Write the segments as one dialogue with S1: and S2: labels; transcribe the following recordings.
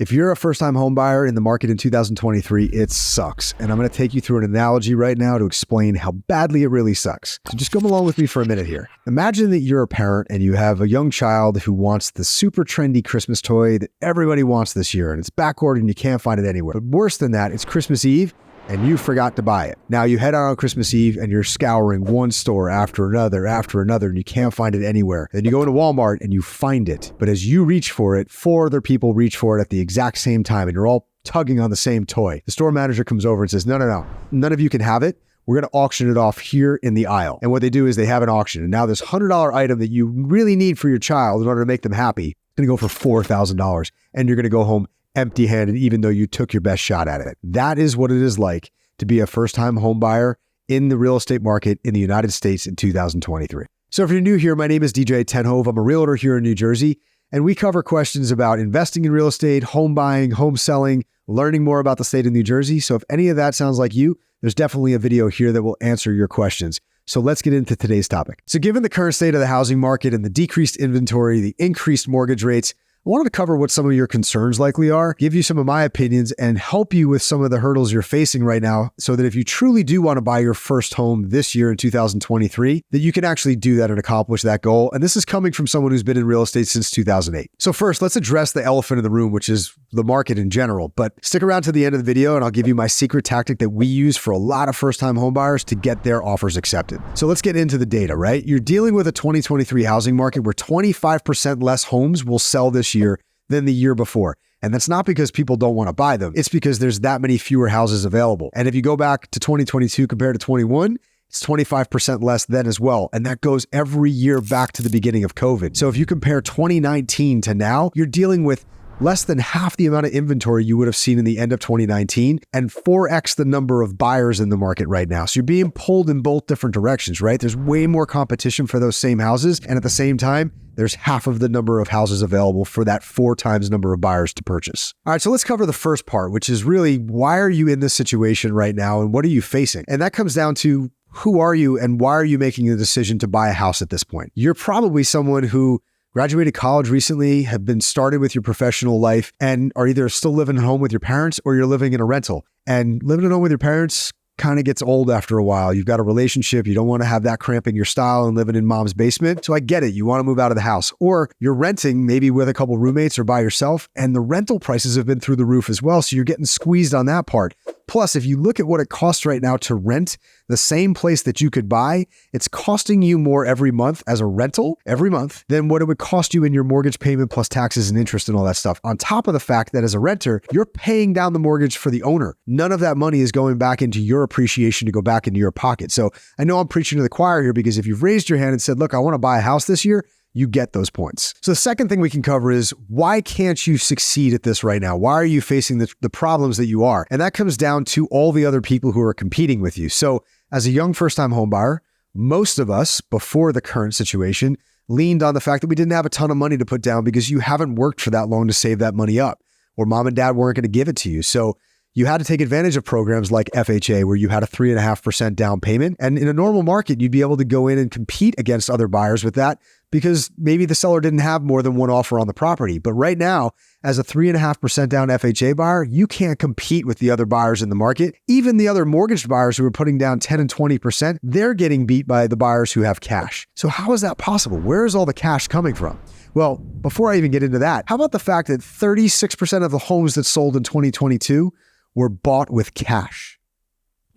S1: If you're a first-time home buyer in the market in 2023, it sucks. And I'm going to take you through an analogy right now to explain how badly it really sucks. So just come along with me for a minute here. Imagine that you're a parent and you have a young child who wants the super trendy Christmas toy that everybody wants this year, and it's backordered and you can't find it anywhere. But worse than that, it's Christmas Eve and you forgot to buy it. Now you head out on Christmas Eve and you're scouring one store after another, and you can't find it anywhere. Then you go into Walmart and you find it. But as you reach for it, 4 other people reach for it at the exact same time and you're all tugging on the same toy. The store manager comes over and says, no, none of you can have it. We're going to auction it off here in the aisle. And what they do is they have an auction. And now this $100 item that you really need for your child in order to make them happy is going to go for $4,000. And you're going to go home empty-handed, even though you took your best shot at it. That is what it is like to be a first-time home buyer in the real estate market in the United States in 2023. So if you're new here, my name is DJ Tenhove. I'm a realtor here in New Jersey, and we cover questions about investing in real estate, home buying, home selling, learning more about the state of New Jersey. So if any of that sounds like you, there's definitely a video here that will answer your questions. So let's get into today's topic. So given the current state of the housing market and the decreased inventory, the increased mortgage rates, I wanted to cover what some of your concerns likely are, give you some of my opinions, and help you with some of the hurdles you're facing right now so that if you truly do want to buy your first home this year in 2023, that you can actually do that and accomplish that goal. And this is coming from someone who's been in real estate since 2008. So first, let's address the elephant in the room, which is the market in general. But stick around to the end of the video and I'll give you my secret tactic that we use for a lot of first-time home buyers to get their offers accepted. So let's get into the data, right? You're dealing with a 2023 housing market where 25% less homes will sell this year than the year before. And that's not because people don't want to buy them. It's because there's that many fewer houses available. And if you go back to 2022 compared to 21, it's 25% less then as well. And that goes every year back to the beginning of COVID. So if you compare 2019 to now, you're dealing with less than half the amount of inventory you would have seen in the end of 2019 and 4x the number of buyers in the market right now. So you're being pulled in both different directions, right? There's way more competition for those same houses. And at the same time, there's half of the number of houses available for that 4 times number of buyers to purchase. All right, so let's cover the first part, which is really why are you in this situation right now and what are you facing? And that comes down to who are you and why are you making the decision to buy a house at this point? You're probably someone who graduated college recently, have been started with your professional life, and are either still living at home with your parents or you're living in a rental. And living at home with your parents kind of gets old after a while. You've got a relationship. You don't want to have that cramping your style and living in mom's basement. So I get it. You want to move out of the house. Or you're renting maybe with a couple roommates or by yourself, and the rental prices have been through the roof as well. So you're getting squeezed on that part. Plus, if you look at what it costs right now to rent the same place that you could buy, it's costing you more every month as a rental every month than what it would cost you in your mortgage payment plus taxes and interest and all that stuff. On top of the fact that as a renter, you're paying down the mortgage for the owner. None of that money is going back into your appreciation to go back into your pocket. So I know I'm preaching to the choir here because if you've raised your hand and said, look, I want to buy a house this year, you get those points. So the second thing we can cover is why can't you succeed at this right now? Why are you facing the problems that you are? And that comes down to all the other people who are competing with you. So as a young first-time home buyer, most of us before the current situation leaned on the fact that we didn't have a ton of money to put down because you haven't worked for that long to save that money up, or mom and dad weren't going to give it to you. So you had to take advantage of programs like FHA where you had a 3.5% down payment. And in a normal market, you'd be able to go in and compete against other buyers with that because maybe the seller didn't have more than one offer on the property. But right now, as a 3.5% down FHA buyer, you can't compete with the other buyers in the market. Even the other mortgage buyers who are putting down 10 and 20%, they're getting beat by the buyers who have cash. So how is that possible? Where is all the cash coming from? Well, before I even get into that, how about the fact that 36% of the homes that sold in 2022 were bought with cash?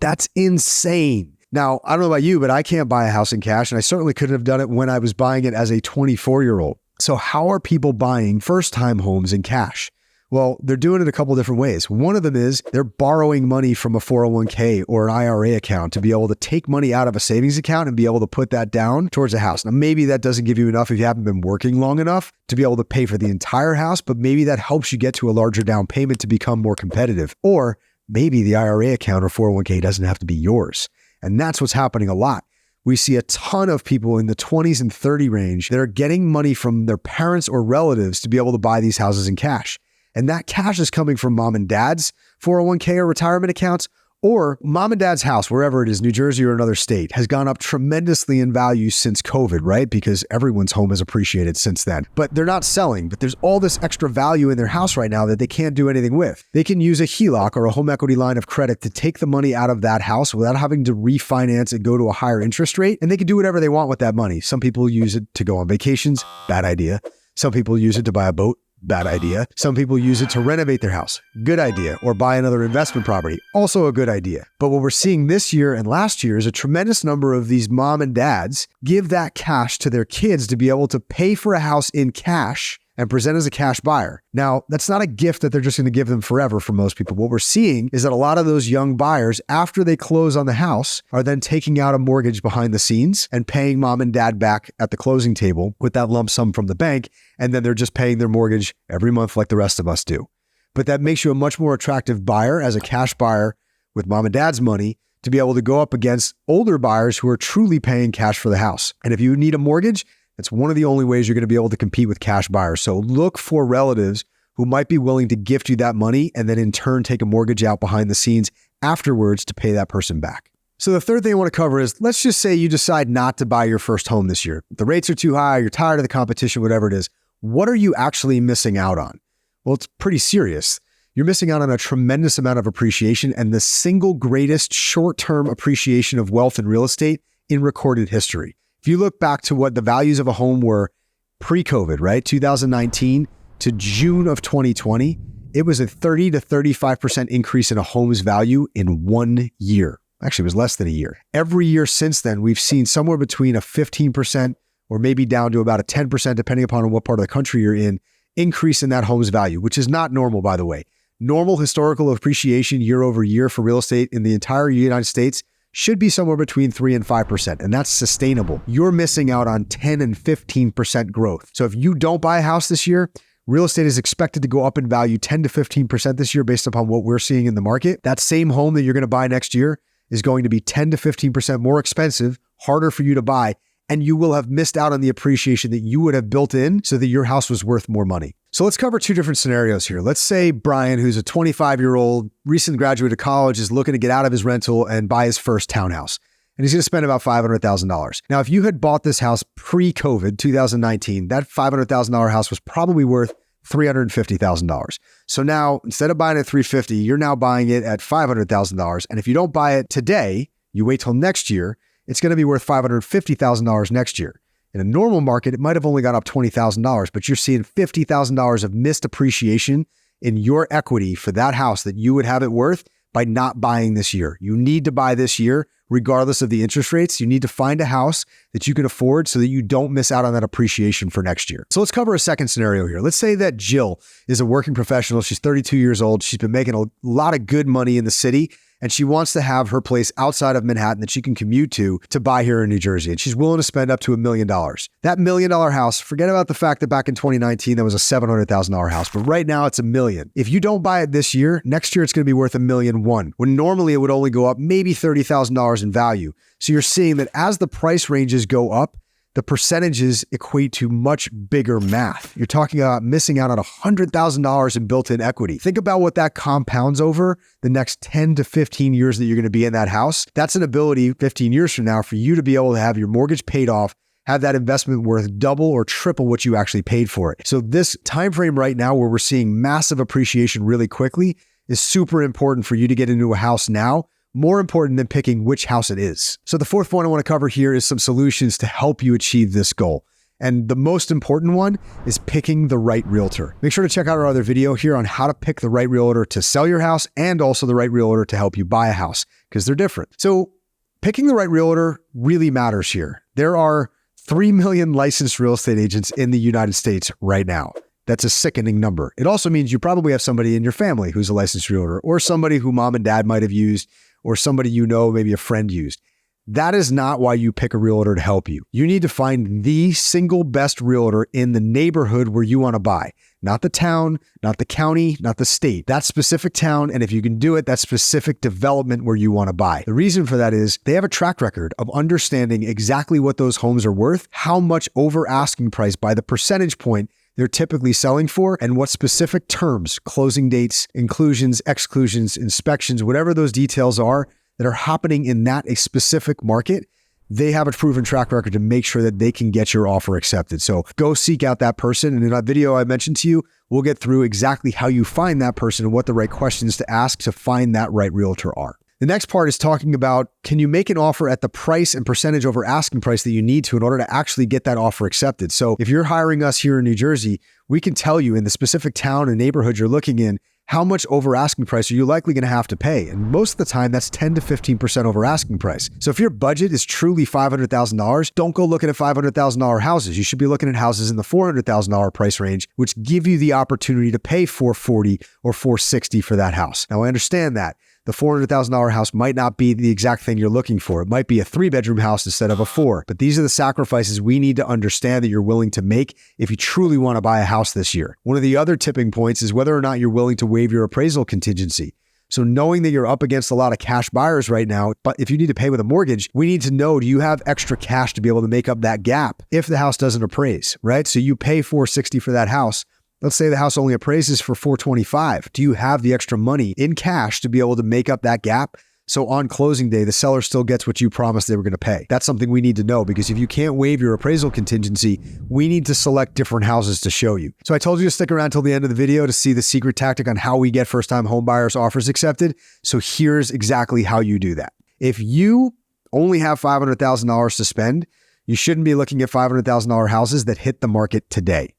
S1: That's insane. Now, I don't know about you, but I can't buy a house in cash, and I certainly couldn't have done it when I was buying it as a 24-year-old. So how are people buying first-time homes in cash? Well, they're doing it a couple different ways. One of them is they're borrowing money from a 401k or an IRA account to be able to take money out of a savings account and be able to put that down towards a house. Now, maybe that doesn't give you enough if you haven't been working long enough to be able to pay for the entire house, but maybe that helps you get to a larger down payment to become more competitive. Or maybe the IRA account or 401k doesn't have to be yours. And that's what's happening a lot. We see a ton of people in the 20s and 30 range that are getting money from their parents or relatives to be able to buy these houses in cash. And that cash is coming from mom and dad's 401k or retirement accounts, Or mom and dad's house, wherever it is, New Jersey or another state, has gone up tremendously in value since COVID, right? Because everyone's home has appreciated since then. But they're not selling, but there's all this extra value in their house right now that they can't do anything with. They can use a HELOC or a home equity line of credit to take the money out of that house without having to refinance and go to a higher interest rate. And they can do whatever they want with that money. Some people use it to go on vacations. Bad idea. Some people use it to buy a boat. Bad idea. Some people use it to renovate their house. Good idea. Or buy another investment property. Also a good idea. But what we're seeing this year and last year is a tremendous number of these mom and dads give that cash to their kids to be able to pay for a house in cash and present as a cash buyer. Now, that's not a gift that they're just going to give them forever for most people. What we're seeing is that a lot of those young buyers, after they close on the house, are then taking out a mortgage behind the scenes and paying mom and dad back at the closing table with that lump sum from the bank. And then they're just paying their mortgage every month like the rest of us do. But that makes you a much more attractive buyer as a cash buyer with mom and dad's money to be able to go up against older buyers who are truly paying cash for the house. And if you need a mortgage, that's one of the only ways you're going to be able to compete with cash buyers. So look for relatives who might be willing to gift you that money and then in turn take a mortgage out behind the scenes afterwards to pay that person back. So the third thing I want to cover is, let's just say you decide not to buy your first home this year. The rates are too high, you're tired of the competition, whatever it is. What are you actually missing out on? Well, it's pretty serious. You're missing out on a tremendous amount of appreciation and the single greatest short-term appreciation of wealth in real estate in recorded history. If you look back to what the values of a home were pre-COVID, right? 2019 to June of 2020, it was a 30 to 35% increase in a home's value in 1 year. Actually, it was less than a year. Every year since then, we've seen somewhere between a 15% or maybe down to about a 10%, depending upon what part of the country you're in, increase in that home's value, which is not normal, by the way. Normal historical appreciation year over year for real estate in the entire United States should be somewhere between 3 and 5%, and that's sustainable. You're missing out on 10 and 15% growth. So if you don't buy a house this year, real estate is expected to go up in value 10 to 15% this year based upon what we're seeing in the market. That same home that you're going to buy next year is going to be 10 to 15% more expensive, harder for you to buy, and you will have missed out on the appreciation that you would have built in so that your house was worth more money. So let's cover two different scenarios here. Let's say Brian, who's a 25-year-old, recent graduate of college, is looking to get out of his rental and buy his first townhouse. And he's going to spend about $500,000. Now, if you had bought this house pre-COVID, 2019, that $500,000 house was probably worth $350,000. So now, instead of buying it at $350,000, you're now buying it at $500,000. And if you don't buy it today, you wait till next year, it's going to be worth $550,000 next year. In a normal market, it might have only gone up $20,000, but you're seeing $50,000 of missed appreciation in your equity for that house that you would have it worth by not buying this year. You need to buy this year, regardless of the interest rates. You need to find a house that you can afford so that you don't miss out on that appreciation for next year. So let's cover a second scenario here. Let's say that Jill is a working professional. She's 32 years old. She's been making a lot of good money in the city, and she wants to have her place outside of Manhattan that she can commute to buy here in New Jersey. And she's willing to spend up to $1 million. That $1 million house, forget about the fact that back in 2019, that was a $700,000 house, but right now it's $1 million. If you don't buy it this year, next year it's going to be worth $1.1 million, when normally it would only go up maybe $30,000 in value. So you're seeing that as the price ranges go up, the percentages equate to much bigger math. You're talking about missing out on $100,000 in built-in equity. Think about what that compounds over the next 10 to 15 years that you're going to be in that house. That's an ability 15 years from now for you to be able to have your mortgage paid off, have that investment worth double or triple what you actually paid for it. So this time frame right now where we're seeing massive appreciation really quickly is super important for you to get into a house now, more important than picking which house it is. So the fourth point I want to cover here is some solutions to help you achieve this goal. And the most important one is picking the right realtor. Make sure to check out our other video here on how to pick the right realtor to sell your house and also the right realtor to help you buy a house, because they're different. So picking the right realtor really matters here. There are 3 million licensed real estate agents in the United States right now. That's a sickening number. It also means you probably have somebody in your family who's a licensed realtor, or somebody who mom and dad might have used, or somebody you know, maybe a friend used. That is not why you pick a realtor to help you. You need to find the single best realtor in the neighborhood where you want to buy. Not the town, not the county, not the state. That specific town, and if you can do it, that specific development where you want to buy. The reason for that is they have a track record of understanding exactly what those homes are worth, how much over asking price by the percentage point they're typically selling for and what specific terms, closing dates, inclusions, exclusions, inspections, whatever those details are that are happening in that a specific market, they have a proven track record to make sure that they can get your offer accepted. So go seek out that person. And in that video I mentioned to you, we'll get through exactly how you find that person and what the right questions to ask to find that right realtor are. The next part is talking about, can you make an offer at the price and percentage over asking price that you need to in order to actually get that offer accepted? So if you're hiring us here in New Jersey, we can tell you in the specific town and neighborhood you're looking in, how much over asking price are you likely going to have to pay? And most of the time, that's 10 to 15% over asking price. So if your budget is truly $500,000, don't go looking at $500,000 houses. You should be looking at houses in the $400,000 price range, which give you the opportunity to pay $440,000 or $460,000 for that house. Now, I understand that. The $400,000 house might not be the exact thing you're looking for. It might be a 3-bedroom house instead of a 4. But these are the sacrifices we need to understand that you're willing to make if you truly want to buy a house this year. One of the other tipping points is whether or not you're willing to waive your appraisal contingency. So knowing that you're up against a lot of cash buyers right now, but if you need to pay with a mortgage, we need to know, do you have extra cash to be able to make up that gap if the house doesn't appraise, right? So you pay $460,000 for that house. Let's say the house only appraises for $425,000. Do you have the extra money in cash to be able to make up that gap? So on closing day, the seller still gets what you promised they were going to pay. That's something we need to know, because if you can't waive your appraisal contingency, we need to select different houses to show you. So I told you to stick around till the end of the video to see the secret tactic on how we get first-time home buyers offers accepted. So here's exactly how you do that. If you only have $500,000 to spend, you shouldn't be looking at $500,000 houses that hit the market today.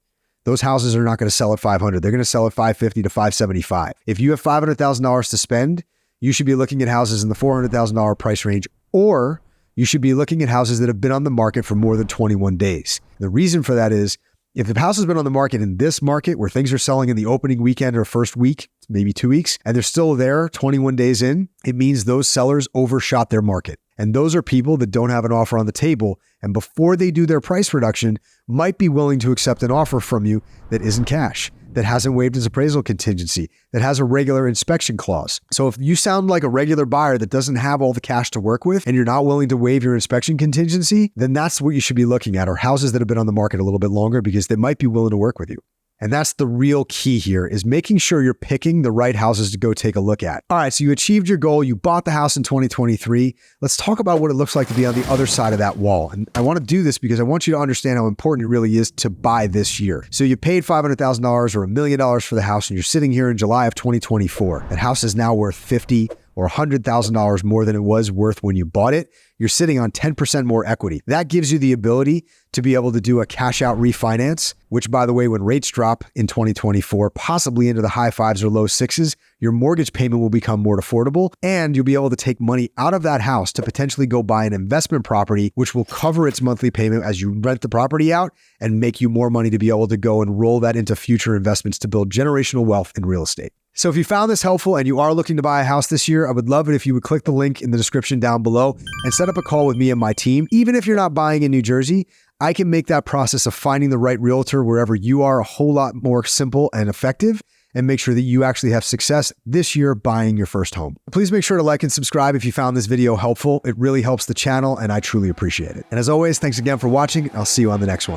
S1: Those houses are not going to sell at $500,000. They're going to sell at $550,000 to $575,000. If you have $500,000 to spend, you should be looking at houses in the $400,000 price range, or you should be looking at houses that have been on the market for more than 21 days. The reason for that is, if the house has been on the market in this market where things are selling in the opening weekend or first week, maybe 2 weeks, and they're still there 21 days in, it means those sellers overshot their market. And those are people that don't have an offer on the table, and before they do their price reduction, might be willing to accept an offer from you that isn't cash, that hasn't waived his appraisal contingency, that has a regular inspection clause. So if you sound like a regular buyer that doesn't have all the cash to work with and you're not willing to waive your inspection contingency, then that's what you should be looking at, are houses that have been on the market a little bit longer, because they might be willing to work with you. And that's the real key here, is making sure you're picking the right houses to go take a look at. All right, so you achieved your goal. You bought the house in 2023. Let's talk about what it looks like to be on the other side of that wall. And I want to do this because I want you to understand how important it really is to buy this year. So you paid $500,000 or $1 million for the house, and you're sitting here in July of 2024. That house is now worth $50,000 or $100,000 more than it was worth when you bought it. You're sitting on 10% more equity. That gives you the ability to be able to do a cash out refinance, which, by the way, when rates drop in 2024, possibly into the high 5s or low 6s, your mortgage payment will become more affordable, and you'll be able to take money out of that house to potentially go buy an investment property, which will cover its monthly payment as you rent the property out and make you more money to be able to go and roll that into future investments to build generational wealth in real estate. So if you found this helpful and you are looking to buy a house this year, I would love it if you would click the link in the description down below and set up a call with me and my team. Even if you're not buying in New Jersey, I can make that process of finding the right realtor wherever you are a whole lot more simple and effective, and make sure that you actually have success this year buying your first home. Please make sure to like and subscribe if you found this video helpful. It really helps the channel, and I truly appreciate it. And as always, thanks again for watching. I'll see you on the next one.